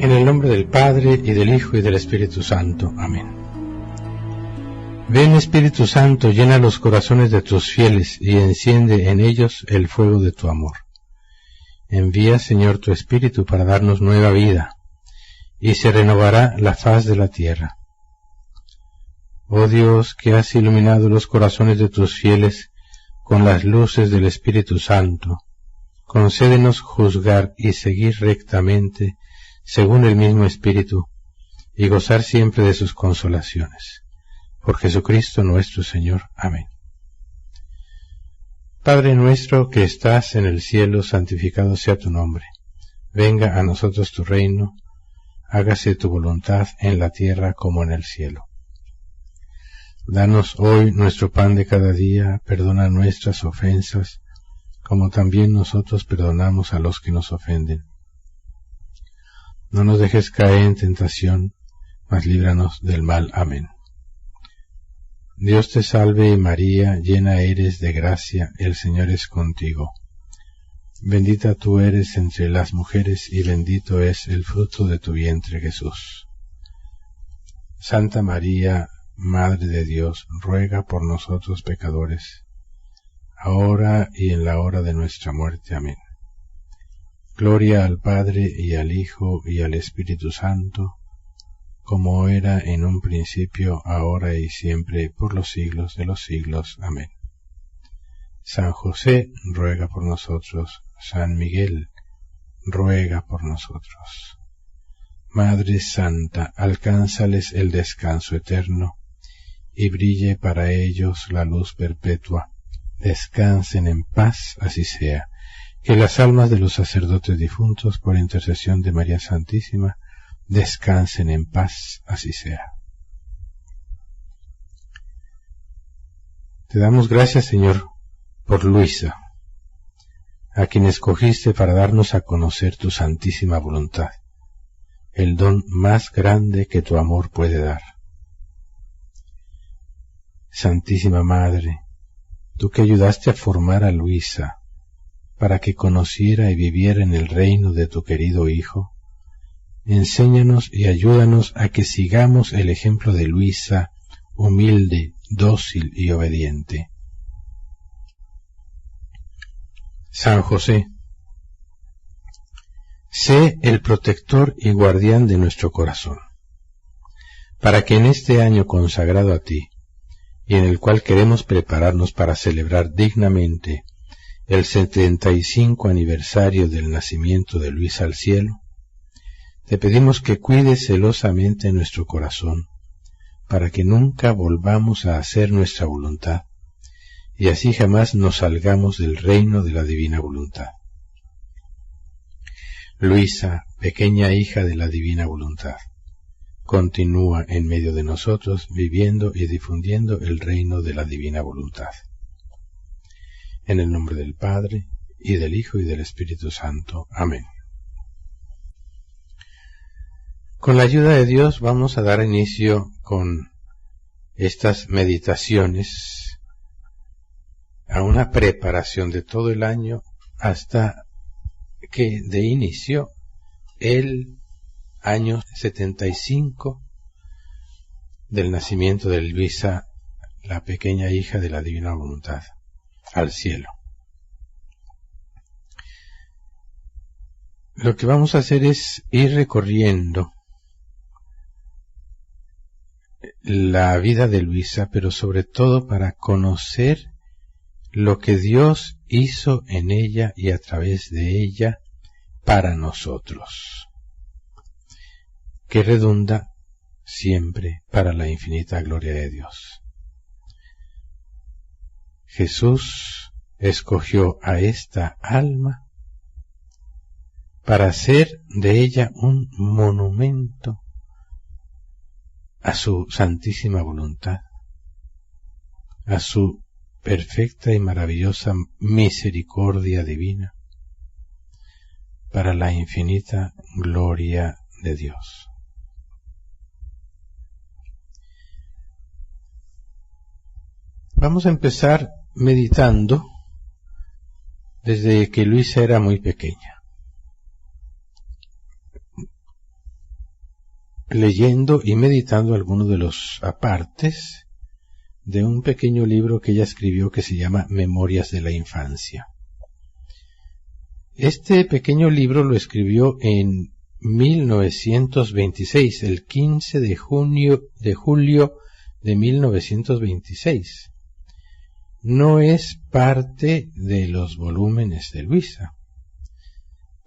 En el nombre del Padre, y del Hijo, y del Espíritu Santo. Amén. Ven, Espíritu Santo, llena los corazones de tus fieles, y enciende en ellos el fuego de tu amor. Envía, Señor, tu Espíritu para darnos nueva vida, y se renovará la faz de la tierra. Oh Dios, que has iluminado los corazones de tus fieles con las luces del Espíritu Santo, concédenos juzgar y seguir rectamente según el mismo Espíritu, y gozar siempre de sus consolaciones. Por Jesucristo nuestro Señor. Amén. Padre nuestro que estás en el cielo, santificado sea tu nombre. Venga a nosotros tu reino, hágase tu voluntad en la tierra como en el cielo. Danos hoy nuestro pan de cada día, perdona nuestras ofensas, como también nosotros perdonamos a los que nos ofenden. No nos dejes caer en tentación, mas líbranos del mal. Amén. Dios te salve María, llena eres de gracia, el Señor es contigo. Bendita tú eres entre las mujeres, y bendito es el fruto de tu vientre, Jesús. Santa María, Madre de Dios, ruega por nosotros pecadores, ahora y en la hora de nuestra muerte. Amén. Gloria al Padre, y al Hijo, y al Espíritu Santo, como era en un principio, ahora y siempre, por los siglos de los siglos. Amén. San José, ruega por nosotros. San Miguel, ruega por nosotros. Madre Santa, alcánzales el descanso eterno, y brille para ellos la luz perpetua. Descansen en paz, así sea. Que las almas de los sacerdotes difuntos, por intercesión de María Santísima, descansen en paz, así sea. Te damos gracias, Señor, por Luisa, a quien escogiste para darnos a conocer tu santísima voluntad, el don más grande que tu amor puede dar. Santísima Madre, tú que ayudaste a formar a Luisa, para que conociera y viviera en el reino de tu querido Hijo, enséñanos y ayúdanos a que sigamos el ejemplo de Luisa, humilde, dócil y obediente. San José, sé el protector y guardián de nuestro corazón, para que en este año consagrado a ti, y en el cual queremos prepararnos para celebrar dignamente el 75 aniversario del nacimiento de Luisa al cielo, te pedimos que cuides celosamente nuestro corazón, para que nunca volvamos a hacer nuestra voluntad, y así jamás nos salgamos del reino de la divina voluntad. Luisa, pequeña hija de la divina voluntad, continúa en medio de nosotros, viviendo y difundiendo el reino de la divina voluntad. En el nombre del Padre, y del Hijo, y del Espíritu Santo. Amén. Con la ayuda de Dios vamos a dar inicio con estas meditaciones a una preparación de todo el año hasta que de inicio el año 75 del nacimiento de Luisa, la pequeña hija de la divina voluntad, al cielo. Lo que vamos a hacer es ir recorriendo la vida de Luisa, pero sobre todo para conocer lo que Dios hizo en ella y a través de ella para nosotros, que redunda siempre para la infinita gloria de Dios. Jesús escogió a esta alma para hacer de ella un monumento a su santísima voluntad, a su perfecta y maravillosa misericordia divina, para la infinita gloria de Dios. Vamos a empezar meditando desde que Luisa era muy pequeña. leyendo y meditando algunos de los apartes de un pequeño libro que ella escribió que se llama Memorias de la Infancia. Este pequeño libro lo escribió en 1926, el 15 de julio de 1926. No es parte de los volúmenes de Luisa,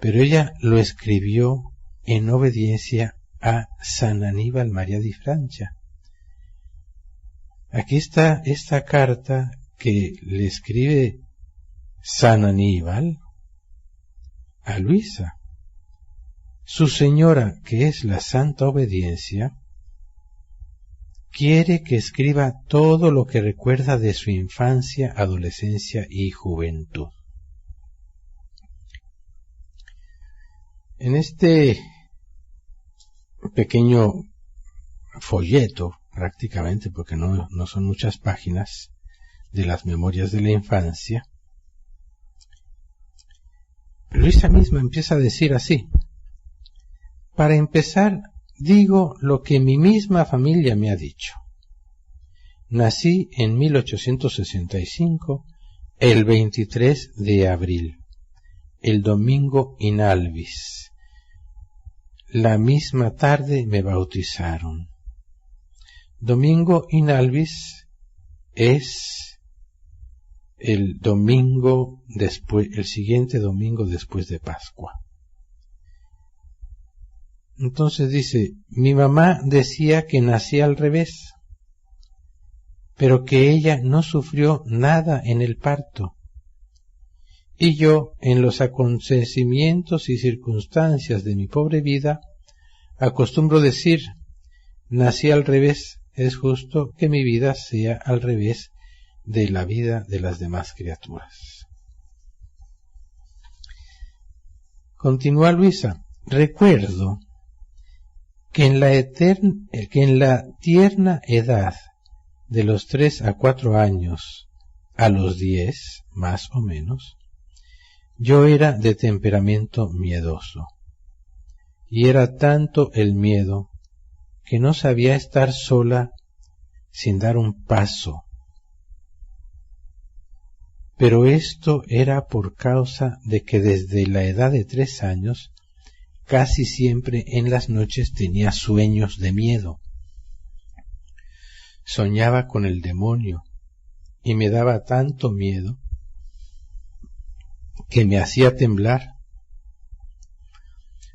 pero ella lo escribió en obediencia a San Aníbal María di Francia. Aquí está esta carta que le escribe San Aníbal a Luisa. Su señora, que es la Santa Obediencia, quiere que escriba todo lo que recuerda de su infancia, adolescencia y juventud. En este pequeño folleto, prácticamente, porque no son muchas páginas, de las Memorias de la Infancia, Luisa misma empieza a decir así: para empezar, digo lo que mi misma familia me ha dicho. Nací en 1865, el 23 de abril, el domingo in albis. La misma tarde me bautizaron. Domingo in albis es el domingo después, el siguiente domingo después de Pascua. Entonces dice, mi mamá decía que nací al revés, pero que ella no sufrió nada en el parto. Y yo, en los acontecimientos y circunstancias de mi pobre vida, acostumbro decir, nací al revés, es justo que mi vida sea al revés de la vida de las demás criaturas. Continúa Luisa, recuerdo que en la tierna edad de los 3 a 4 años a los 10, más o menos, yo era de temperamento miedoso, y era tanto el miedo que no sabía estar sola sin dar un paso. Pero esto era por causa de que desde la edad de 3 años casi siempre en las noches tenía sueños de miedo. Soñaba con el demonio y me daba tanto miedo que me hacía temblar.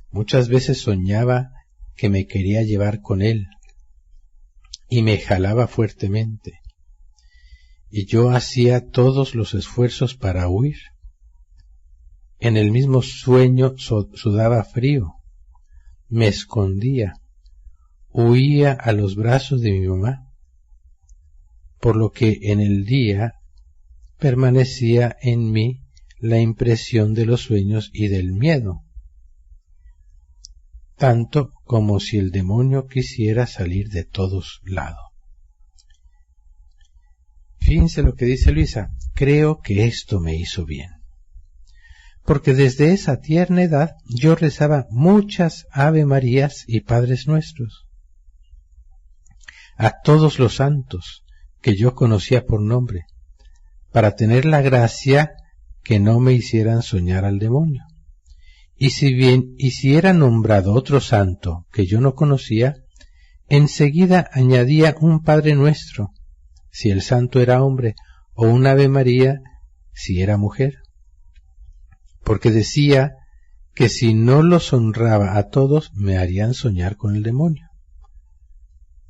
Muchas veces soñaba que me quería llevar con él y me jalaba fuertemente, y yo hacía todos los esfuerzos para huir. En el mismo sueño sudaba frío, me escondía, huía a los brazos de mi mamá, por lo que en el día permanecía en mí la impresión de los sueños y del miedo, tanto como si el demonio quisiera salir de todos lados. Fíjense lo que dice Luisa, creo que esto me hizo bien, porque desde esa tierna edad yo rezaba muchas Ave Marías y Padres Nuestros, a todos los santos que yo conocía por nombre, para tener la gracia que no me hicieran soñar al demonio. Y si era nombrado otro santo que yo no conocía, enseguida añadía un Padre Nuestro, si el santo era hombre, o un Ave María, si era mujer, porque decía que si no los honraba a todos, me harían soñar con el demonio.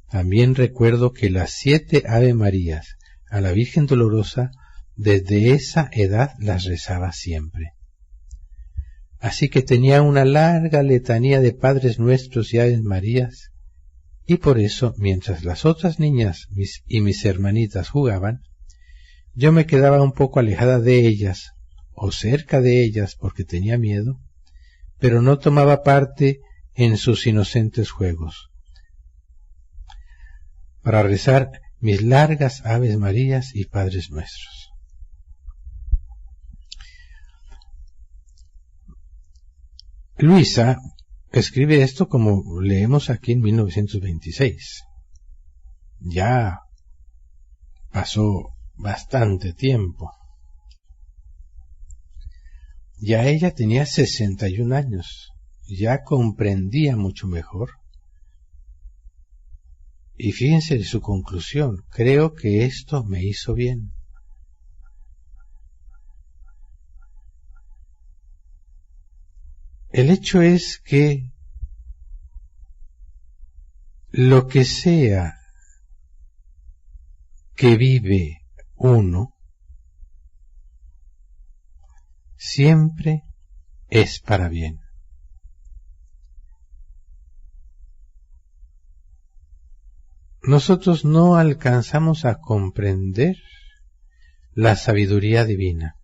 También recuerdo que las 7 Ave Marías a la Virgen Dolorosa, desde esa edad las rezaba siempre. Así que tenía una larga letanía de Padres Nuestros y Aves Marías, y por eso, mientras las otras niñas y mis hermanitas jugaban, yo me quedaba un poco alejada de ellas, o cerca de ellas porque tenía miedo, pero no tomaba parte en sus inocentes juegos, para rezar mis largas Aves Marías y Padres Nuestros. Luisa escribe esto como leemos aquí en 1926. Ya pasó bastante tiempo. Ya ella tenía 61 años, ya comprendía mucho mejor. Y fíjense su conclusión, creo que esto me hizo bien. El hecho es que lo que sea que vive uno, siempre es para bien. Nosotros no alcanzamos a comprender la sabiduría divina.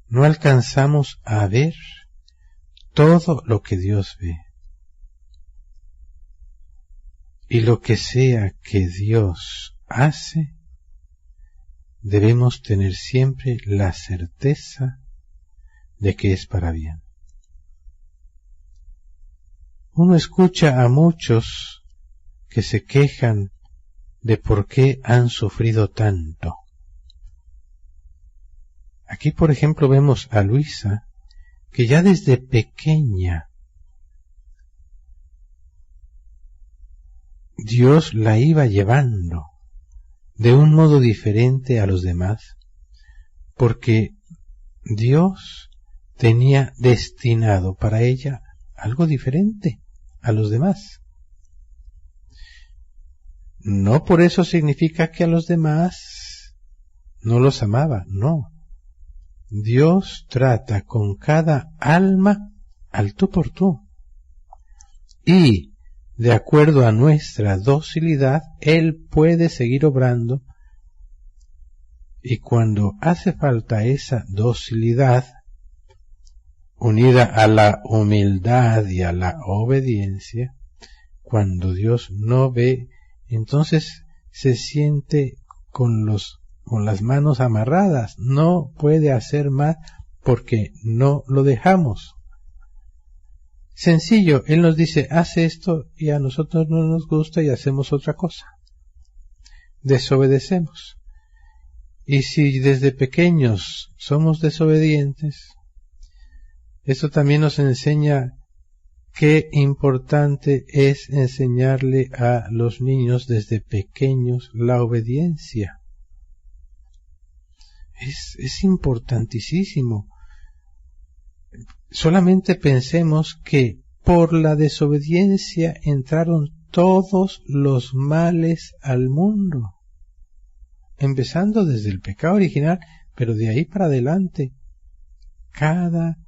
No alcanzamos a ver todo lo que Dios ve. Y lo que sea que Dios hace, debemos tener siempre la certeza de que es para bien. Uno escucha a muchos que se quejan de por qué han sufrido tanto. Aquí, por ejemplo, vemos a Luisa, que ya desde pequeña Dios la iba llevando de un modo diferente a los demás, porque Dios tenía destinado para ella algo diferente a los demás. No por eso significa que a los demás no los amaba, no. Dios trata con cada alma al tú por tú. Y, de acuerdo a nuestra docilidad, Él puede seguir obrando. Y cuando hace falta esa docilidad, unida a la humildad y a la obediencia, cuando Dios no ve, entonces se siente con las manos amarradas, no puede hacer más porque no lo dejamos. Sencillo, Él nos dice, haz esto y a nosotros no nos gusta y hacemos otra cosa. Desobedecemos. Y si desde pequeños somos desobedientes, esto también nos enseña qué importante es enseñarle a los niños desde pequeños la obediencia. Es importantísimo. Solamente pensemos que por la desobediencia entraron todos los males al mundo, empezando desde el pecado original, pero de ahí para adelante, cada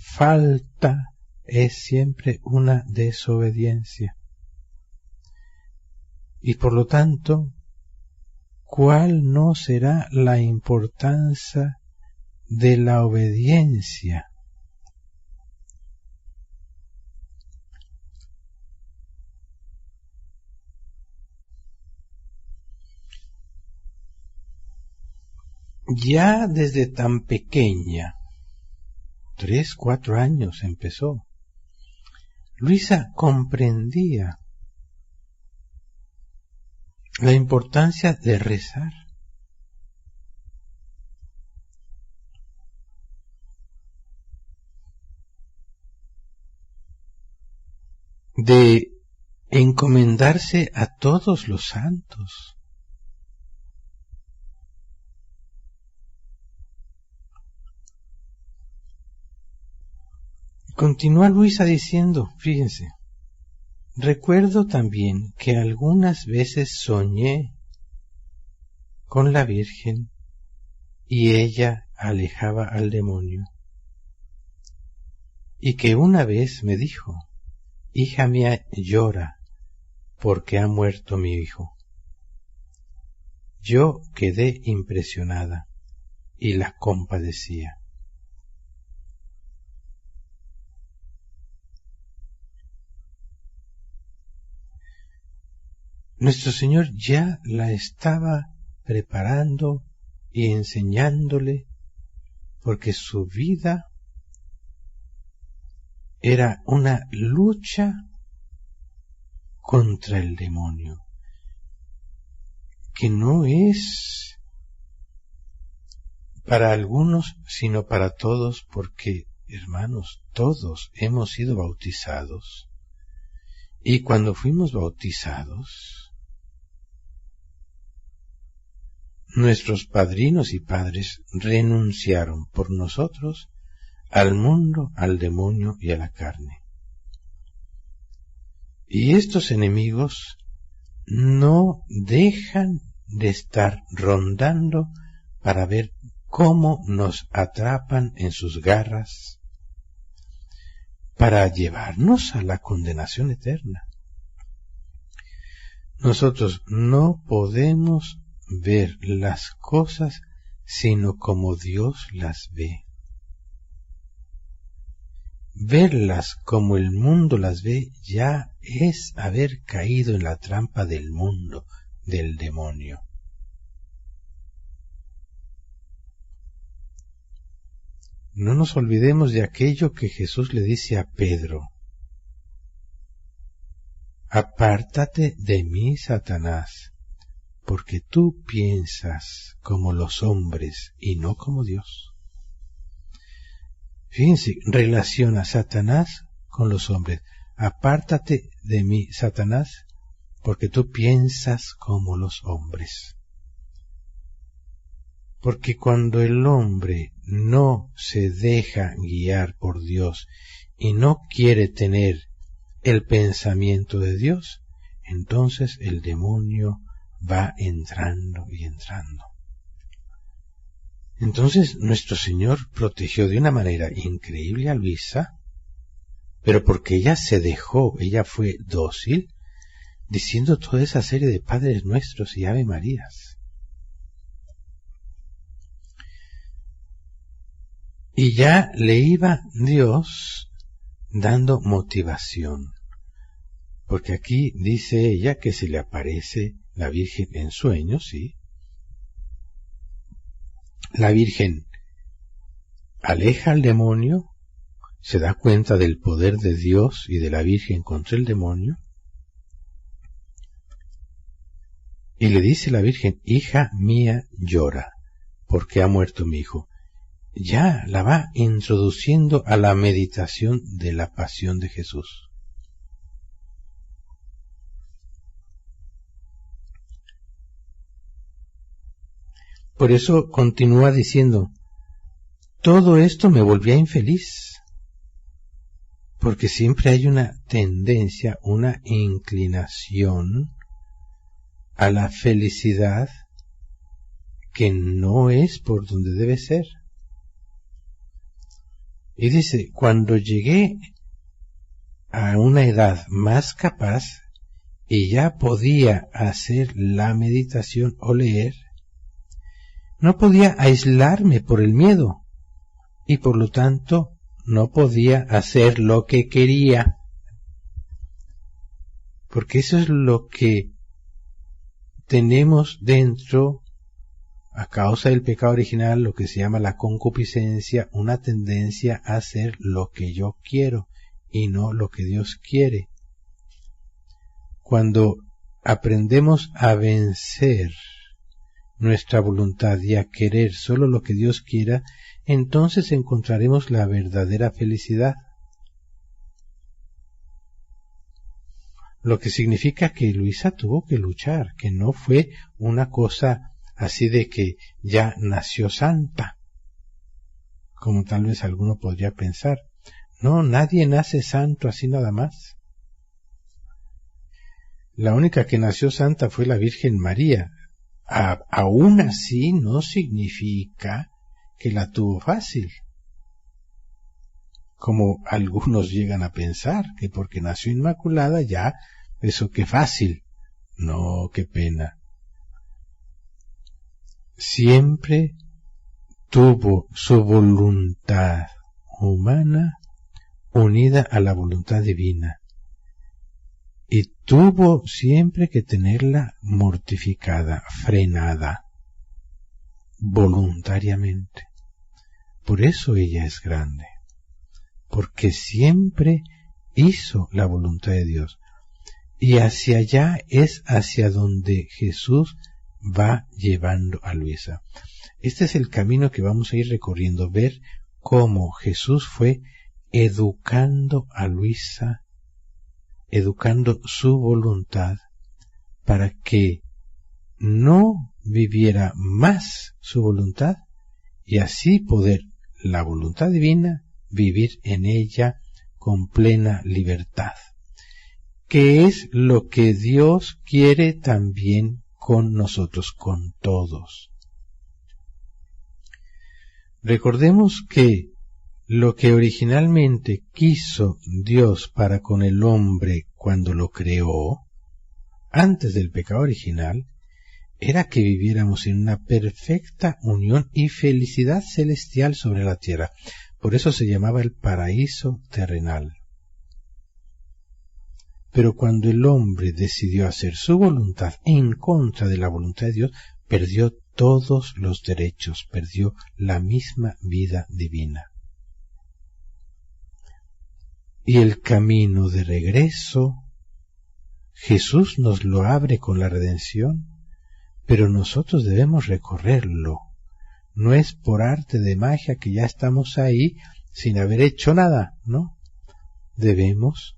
falta es siempre una desobediencia. Y por lo tanto, ¿cuál no será la importancia de la obediencia? Ya desde tan pequeña, 3, 4 años empezó, Luisa comprendía la importancia de rezar. De encomendarse a todos los santos. Continúa Luisa diciendo, fíjense, recuerdo también que algunas veces soñé con la Virgen y ella alejaba al demonio. Y que una vez me dijo, hija mía, llora porque ha muerto mi hijo. Yo quedé impresionada y la compadecía. Nuestro Señor ya la estaba preparando y enseñándole, porque su vida era una lucha contra el demonio, que no es para algunos, sino para todos, porque, hermanos, todos hemos sido bautizados, y cuando fuimos bautizados, nuestros padrinos y padres renunciaron por nosotros al mundo, al demonio y a la carne. Y estos enemigos no dejan de estar rondando para ver cómo nos atrapan en sus garras para llevarnos a la condenación eterna. Nosotros no podemos ver las cosas sino como Dios las ve. Verlas como el mundo las ve ya es haber caído en la trampa del mundo, del demonio. No nos olvidemos de aquello que Jesús le dice a Pedro: apártate de mí, Satanás, porque tú piensas como los hombres y no como Dios. Fíjense, relaciona Satanás con los hombres. Apártate de mí, Satanás, porque tú piensas como los hombres. Porque cuando el hombre no se deja guiar por Dios y no quiere tener el pensamiento de Dios, entonces el demonio va entrando y entrando. Entonces nuestro Señor protegió de una manera increíble a Luisa, pero porque ella se dejó, ella fue dócil, diciendo toda esa serie de Padres Nuestros y Ave Marías. Y ya le iba Dios dando motivación, porque aquí dice ella que se le aparece la Virgen en sueños, ¿sí? La Virgen aleja al demonio, se da cuenta del poder de Dios y de la Virgen contra el demonio, y le dice la Virgen: hija mía, llora, porque ha muerto mi hijo. Ya la va introduciendo a la meditación de la pasión de Jesús. Por eso continúa diciendo: todo esto me volvía infeliz, porque siempre hay una tendencia, una inclinación a la felicidad que no es por donde debe ser. Y dice: cuando llegué a una edad más capaz y ya podía hacer la meditación o leer, no podía aislarme por el miedo y por lo tanto no podía hacer lo que quería, porque eso es lo que tenemos dentro a causa del pecado original, lo que se llama la concupiscencia, una tendencia a hacer lo que yo quiero y no lo que Dios quiere. Cuando aprendemos a vencer nuestra voluntad y a querer solo lo que Dios quiera, entonces encontraremos la verdadera felicidad. Lo que significa que Luisa tuvo que luchar, que no fue una cosa así de que ya nació santa, como tal vez alguno podría pensar. No, nadie nace santo así nada más. La única que nació santa fue la Virgen María. Aún así no significa que la tuvo fácil, como algunos llegan a pensar, que porque nació inmaculada ya, eso qué fácil. No, qué pena. Siempre tuvo su voluntad humana unida a la voluntad divina, y tuvo siempre que tenerla mortificada, frenada, voluntariamente, Por eso ella es grande, porque siempre hizo la voluntad de Dios. Y hacia allá es hacia donde Jesús va llevando a Luisa. Este es el camino que vamos a ir recorriendo, ver cómo Jesús fue educando a Luisa, educando su voluntad para que no viviera más su voluntad y así poder la voluntad divina vivir en ella con plena libertad, que es lo que Dios quiere también con nosotros, con todos. Recordemos que lo que originalmente quiso Dios para con el hombre cuando lo creó, antes del pecado original, era que viviéramos en una perfecta unión y felicidad celestial sobre la tierra. Por eso se llamaba el paraíso terrenal. Pero cuando el hombre decidió hacer su voluntad en contra de la voluntad de Dios, perdió todos los derechos, perdió la misma vida divina. Y el camino de regreso, Jesús nos lo abre con la redención, pero nosotros debemos recorrerlo. No es por arte de magia que ya estamos ahí sin haber hecho nada, ¿no? Debemos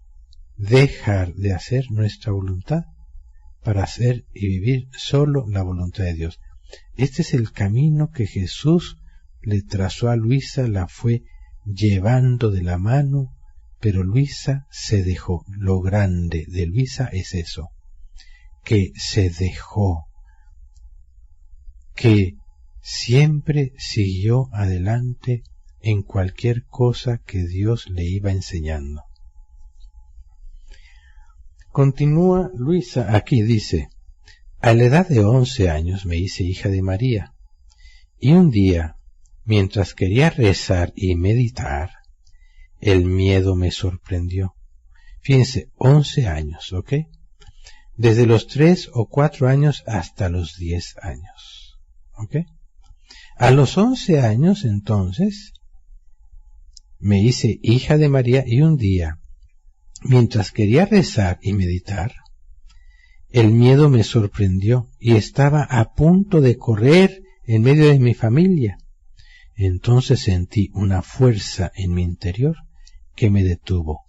dejar de hacer nuestra voluntad para hacer y vivir solo la voluntad de Dios. Este es el camino que Jesús le trazó a Luisa, la fue llevando de la mano, pero Luisa se dejó. Lo grande de Luisa es eso, que se dejó, que siempre siguió adelante en cualquier cosa que Dios le iba enseñando. Continúa Luisa aquí, dice: a la edad de 11 años me hice hija de María, y un día, mientras quería rezar y meditar, el miedo me sorprendió. Fíjense, 11 años, ¿ok? Desde los 3 o 4 años hasta los 10 años, ¿ok? A los 11 años, entonces, me hice hija de María, y un día, mientras quería rezar y meditar, el miedo me sorprendió y estaba a punto de correr en medio de mi familia. Entonces sentí una fuerza en mi interior que me detuvo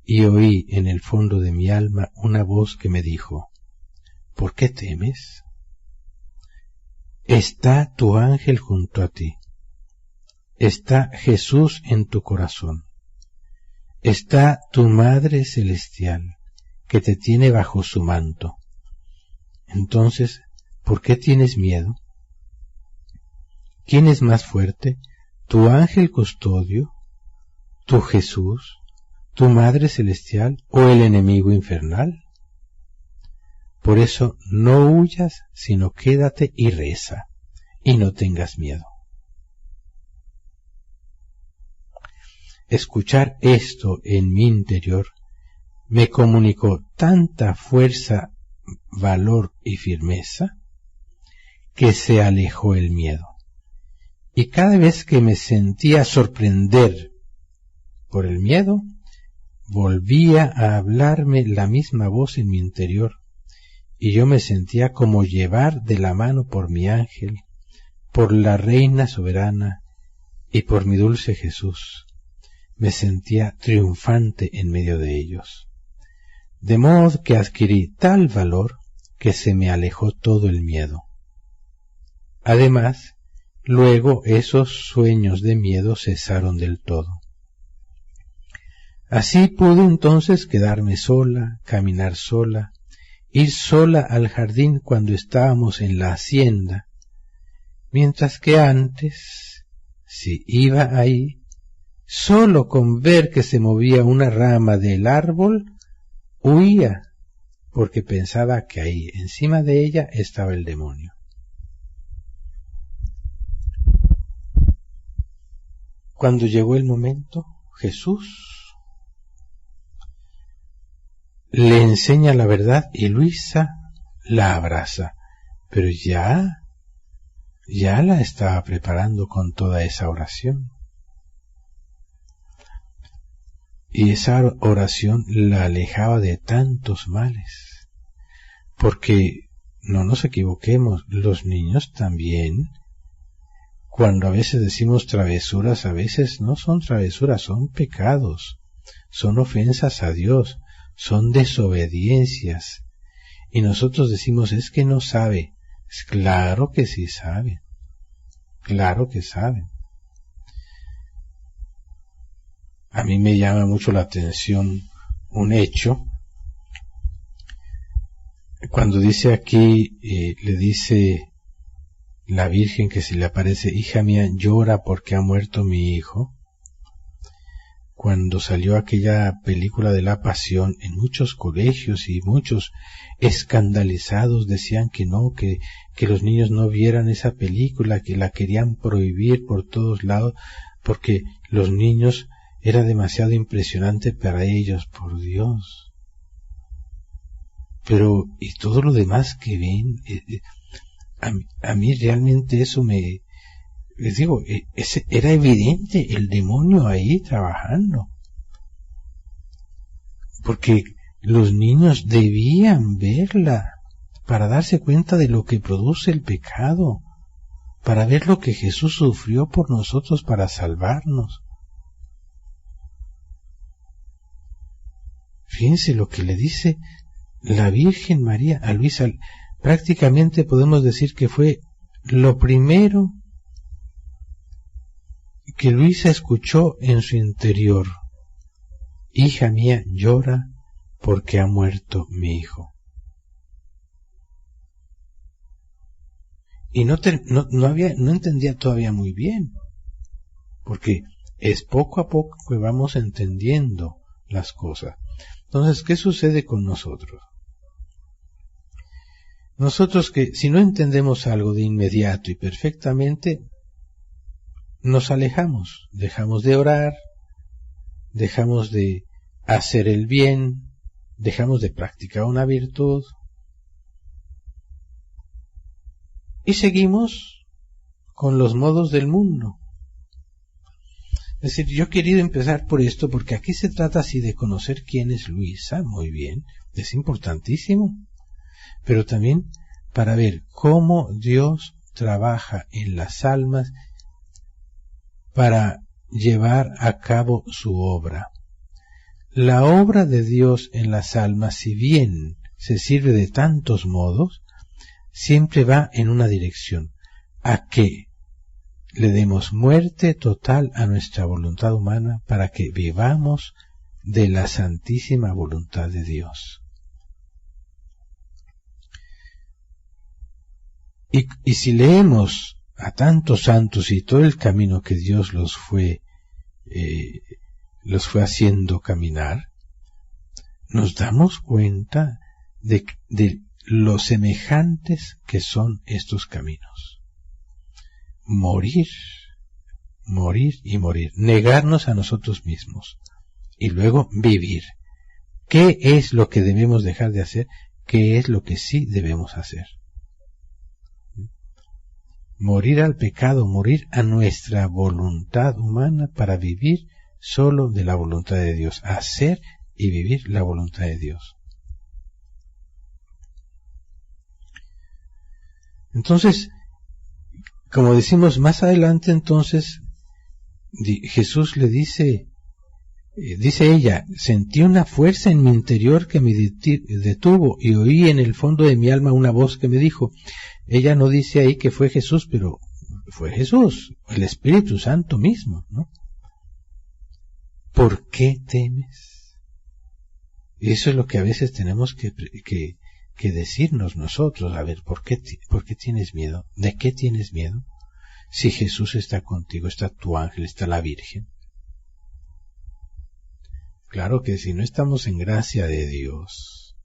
y oí en el fondo de mi alma una voz que me dijo: ¿por qué temes? Está tu ángel junto a ti. Está Jesús en tu corazón. Está tu Madre Celestial, que te tiene bajo su manto. Entonces, ¿por qué tienes miedo? ¿Quién es más fuerte? ¿Tu ángel custodio? ¿Tu Jesús? ¿Tu Madre Celestial? ¿O el enemigo infernal? Por eso no huyas, sino quédate y reza, y no tengas miedo. Escuchar esto en mi interior me comunicó tanta fuerza, valor y firmeza que se alejó el miedo. Y cada vez que me sentía sorprender por el miedo, volvía a hablarme la misma voz en mi interior, y yo me sentía como llevar de la mano por mi ángel, por la Reina soberana y por mi dulce Jesús. Me sentía triunfante en medio de ellos. De modo que adquirí tal valor que se me alejó todo el miedo. Además, luego esos sueños de miedo cesaron del todo. Así pude entonces quedarme sola, caminar sola, ir sola al jardín cuando estábamos en la hacienda, mientras que antes, si iba ahí, solo con ver que se movía una rama del árbol, huía, porque pensaba que ahí, encima de ella, estaba el demonio. Cuando llegó el momento, Jesús le enseña la verdad y Luisa la abraza. Pero ya ya la estaba preparando con toda esa oración. Y esa oración la alejaba de tantos males. Porque, no nos equivoquemos, los niños también, cuando a veces decimos travesuras, a veces no son travesuras, son pecados, son ofensas a Dios, son desobediencias. Y nosotros decimos, es que no sabe. Claro que sí sabe. Claro que sabe. A mí me llama mucho la atención un hecho. Cuando dice aquí, le dice la Virgen que se le aparece, hija mía, llora porque ha muerto mi hijo. Cuando salió aquella película de la Pasión, en muchos colegios y muchos escandalizados decían que no, que los niños no vieran esa película, que la querían prohibir por todos lados, porque los niños era demasiado impresionante para ellos, por Dios. Pero, y todo lo demás que ven, a mí realmente eso les digo, era evidente el demonio ahí trabajando. Porque los niños debían verla para darse cuenta de lo que produce el pecado, para ver lo que Jesús sufrió por nosotros para salvarnos. Fíjense lo que le dice la Virgen María a Luisa. Prácticamente podemos decir que fue lo primero que Luisa escuchó en su interior. Hija mía, llora porque ha muerto mi hijo. Y no entendía todavía muy bien, porque es poco a poco que vamos entendiendo las cosas. Entonces, ¿qué sucede con nosotros? Nosotros que si no entendemos algo de inmediato y perfectamente, nos alejamos, dejamos de orar, dejamos de hacer el bien, dejamos de practicar una virtud y seguimos con los modos del mundo. Es decir, yo he querido empezar por esto porque aquí se trata así de conocer quién es Luisa, muy bien, es importantísimo, pero también para ver cómo Dios trabaja en las almas para llevar a cabo su obra. La obra de Dios en las almas, si bien se sirve de tantos modos, siempre va en una dirección, a que le demos muerte total a nuestra voluntad humana para que vivamos de la santísima voluntad de Dios. Y si leemos a tantos santos y todo el camino que Dios los fue haciendo caminar, nos damos cuenta de lo semejantes que son estos caminos. Morir, morir y morir, negarnos a nosotros mismos y luego vivir. ¿Qué es lo que debemos dejar de hacer? ¿Qué es lo que sí debemos hacer? Morir al pecado, morir a nuestra voluntad humana para vivir solo de la voluntad de Dios, hacer y vivir la voluntad de Dios. Entonces, como decimos más adelante, entonces, Jesús le dice ella, sentí una fuerza en mi interior que me detuvo y oí en el fondo de mi alma una voz que me dijo. Ella no dice ahí que fue Jesús, pero fue Jesús, el Espíritu Santo mismo, ¿no? ¿Por qué temes? Y eso es lo que a veces tenemos que decirnos nosotros. A ver, ¿por qué tienes miedo? ¿De qué tienes miedo? Si Jesús está contigo, está tu ángel, está la Virgen. Claro que si no estamos en gracia de Dios,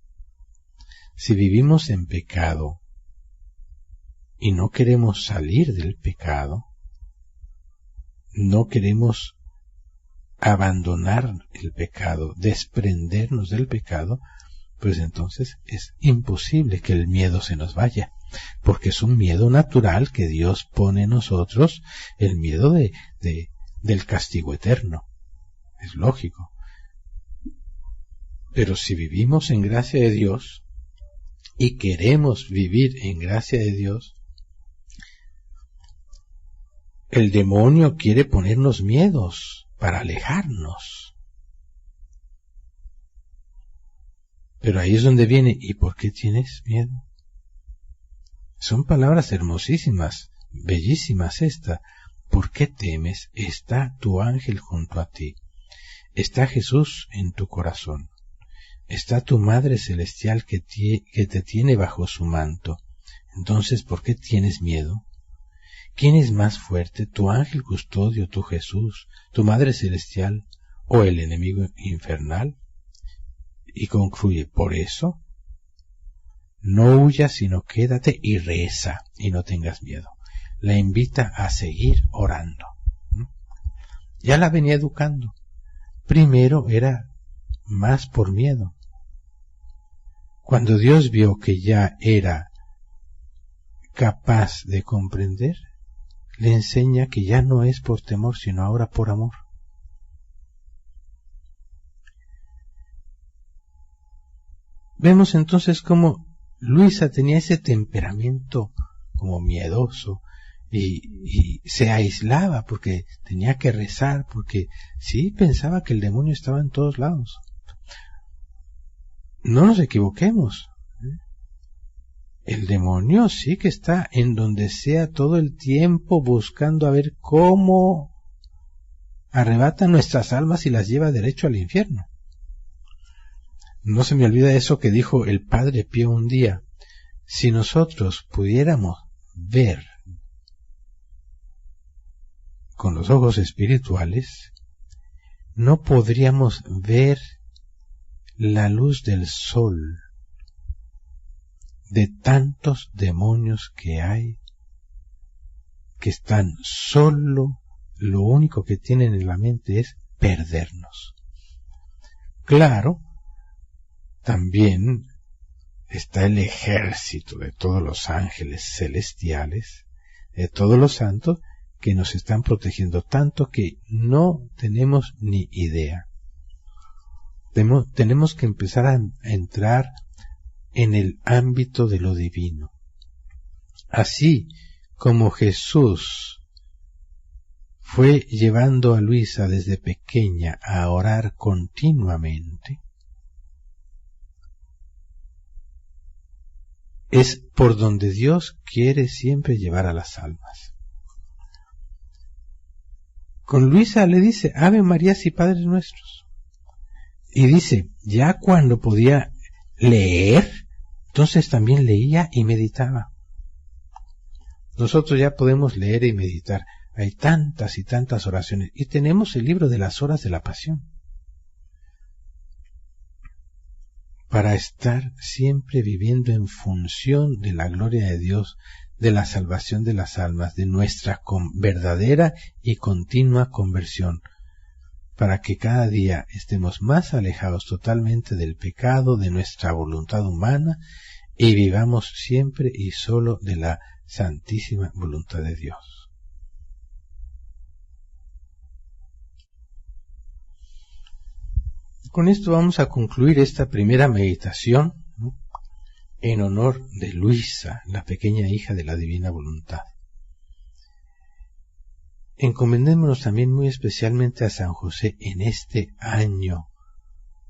si vivimos en pecado y no queremos salir del pecado, no queremos abandonar el pecado, desprendernos del pecado, pues entonces es imposible que el miedo se nos vaya. porque es un miedo natural que Dios pone en nosotros, el miedo del castigo eterno. Es lógico. Pero si vivimos en gracia de Dios y queremos vivir en gracia de Dios, el demonio quiere ponernos miedos para alejarnos. Pero ahí es donde viene, ¿y por qué tienes miedo? Son palabras hermosísimas, bellísimas esta. ¿Por qué temes? Está tu ángel junto a ti. Está Jesús en tu corazón. Está tu Madre Celestial que te tiene bajo su manto. Entonces, ¿por qué tienes miedo? ¿Quién es más fuerte, tu ángel custodio, tu Jesús, tu Madre Celestial o el enemigo infernal? Y concluye, por eso, no huyas, sino quédate y reza y no tengas miedo. La invita a seguir orando. Ya la venía educando. Primero era más por miedo. Cuando Dios vio que ya era capaz de comprender, le enseña que ya no es por temor, sino ahora por amor. Vemos entonces cómo Luisa tenía ese temperamento como miedoso y se aislaba porque tenía que rezar, porque sí pensaba que el demonio estaba en todos lados. No nos equivoquemos. El demonio sí que está en donde sea todo el tiempo buscando a ver cómo arrebata nuestras almas y las lleva derecho al infierno. No se me olvida eso que dijo el Padre Pío un día. Si nosotros pudiéramos ver con los ojos espirituales, no podríamos ver la luz del sol de tantos demonios que hay, que están solo, lo único que tienen en la mente es perdernos. Claro, también está el ejército de todos los ángeles celestiales, de todos los santos, que nos están protegiendo tanto que no tenemos ni idea. Tenemos que empezar a entrar en el ámbito de lo divino. Así como Jesús fue llevando a Luisa desde pequeña a orar continuamente, es por donde Dios quiere siempre llevar a las almas. Con Luisa le dice, Ave María y Padres Nuestros. Y dice, ya cuando podía leer, entonces también leía y meditaba. Nosotros ya podemos leer y meditar. Hay tantas y tantas oraciones. Y tenemos el libro de las horas de la pasión. Para estar siempre viviendo en función de la gloria de Dios, de la salvación de las almas, de nuestra verdadera y continua conversión, para que cada día estemos más alejados totalmente del pecado, de nuestra voluntad humana, y vivamos siempre y solo de la santísima voluntad de Dios. Con esto vamos a concluir esta primera meditación, ¿no?, en honor de Luisa, la pequeña hija de la divina voluntad. Encomendémonos también muy especialmente a San José en este año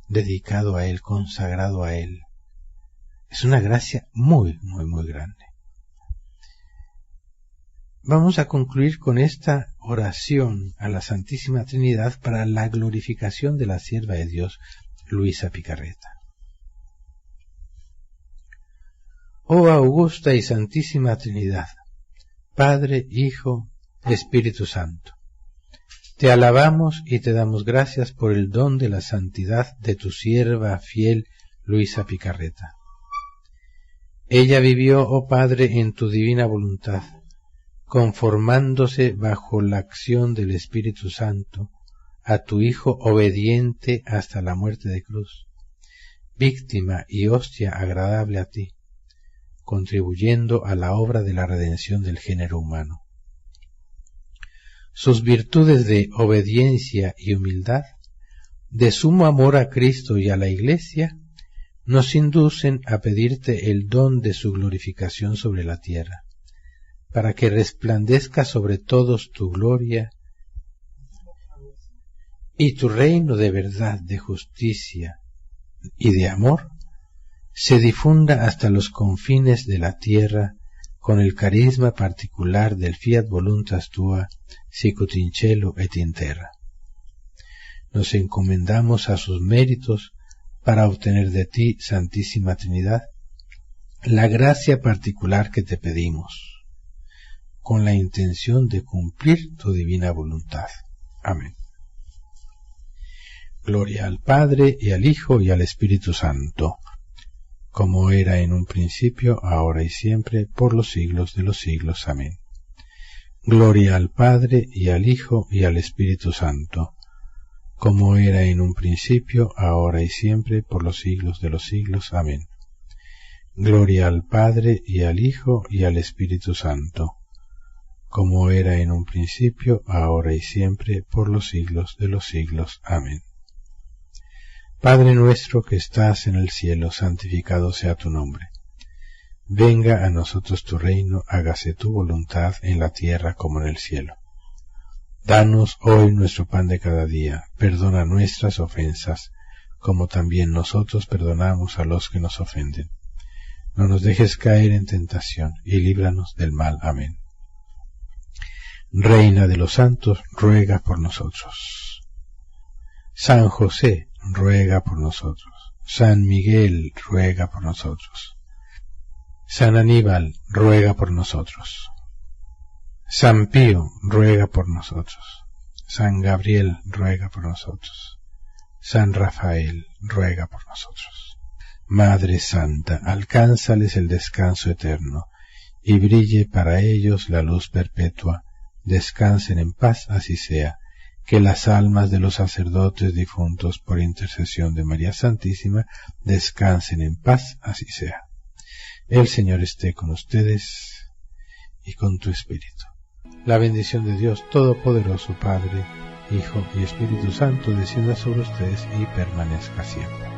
dedicado a él, consagrado a él. Es una gracia muy, muy, muy grande. Vamos a concluir con esta oración a la Santísima Trinidad para la glorificación de la sierva de Dios, Luisa Picarreta. Oh augusta y santísima Trinidad, Padre, Hijo, Espíritu Santo, te alabamos y te damos gracias por el don de la santidad de tu sierva fiel Luisa Picarreta. Ella vivió, oh Padre, en tu divina voluntad, conformándose bajo la acción del Espíritu Santo a tu Hijo obediente hasta la muerte de cruz, víctima y hostia agradable a ti, contribuyendo a la obra de la redención del género humano. Sus virtudes de obediencia y humildad, de sumo amor a Cristo y a la Iglesia, nos inducen a pedirte el don de su glorificación sobre la tierra, para que resplandezca sobre todos tu gloria y tu reino de verdad, de justicia y de amor se difunda hasta los confines de la tierra con el carisma particular del fiat voluntas tua sicut in cielo et in terra. Nos encomendamos a sus méritos para obtener de ti, Santísima Trinidad, la gracia particular que te pedimos, con la intención de cumplir tu divina voluntad. Amén. Gloria al Padre, y al Hijo, y al Espíritu Santo, como era en un principio, ahora y siempre, por los siglos de los siglos. Amén. Gloria al Padre, y al Hijo, y al Espíritu Santo, como era en un principio, ahora y siempre, por los siglos de los siglos. Amén. Gloria al Padre, y al Hijo, y al Espíritu Santo, como era en un principio, ahora y siempre, por los siglos de los siglos. Amén. Padre nuestro que estás en el cielo, santificado sea tu nombre. Venga a nosotros tu reino, hágase tu voluntad en la tierra como en el cielo. Danos hoy nuestro pan de cada día, perdona nuestras ofensas, como también nosotros perdonamos a los que nos ofenden. No nos dejes caer en tentación, y líbranos del mal. Amén. Reina de los santos, ruega por nosotros. San José, ruega por nosotros. San Miguel, ruega por nosotros. San Aníbal, ruega por nosotros. San Pío, ruega por nosotros. San Gabriel, ruega por nosotros. San Rafael, ruega por nosotros. Madre Santa, alcánzales el descanso eterno, y brille para ellos la luz perpetua. Descansen en paz, así sea. Que las almas de los sacerdotes difuntos por intercesión de María Santísima descansen en paz, así sea. El Señor esté con ustedes y con tu espíritu. La bendición de Dios Todopoderoso, Padre, Hijo y Espíritu Santo, descienda sobre ustedes y permanezca siempre.